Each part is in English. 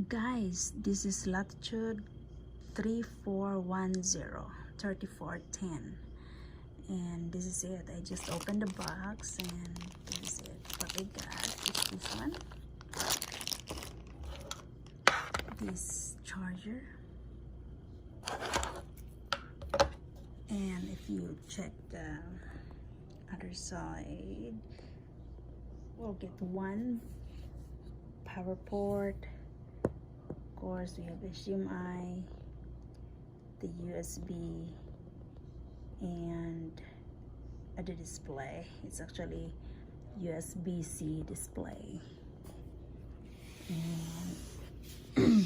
Guys, this is Latitude 3410 3410, and this is it. I just opened the box and this is it. What I got is this one, this charger, and if you check the other side, we'll get one power port. Of course, we have HDMI, the USB, and the display. It's actually USB-C display. And on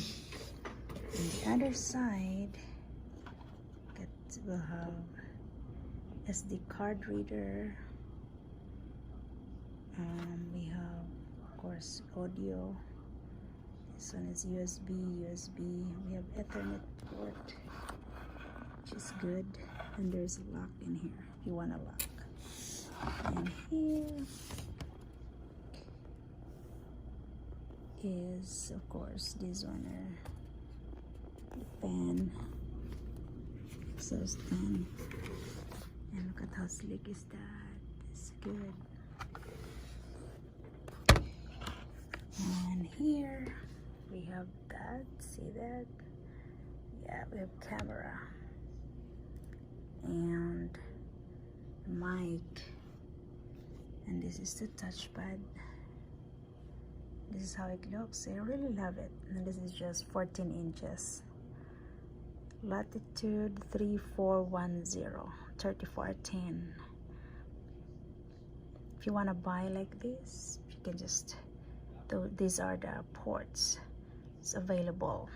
the other side, we'll have SD card reader. We have, of course, audio. This one is USB. We have Ethernet port, which is good. And there's a lock in here if you want a lock. And here is, of course, this one, fan, exhaust fan. And look at how slick is that. It's good. And here we have that. See that? Yeah, we have camera and mic, and this is the touchpad. This is how it looks. I really love it. And this is just 14 inches. Latitude 3410 3410. If you want to buy like this, you can just, these are the ports. It's available.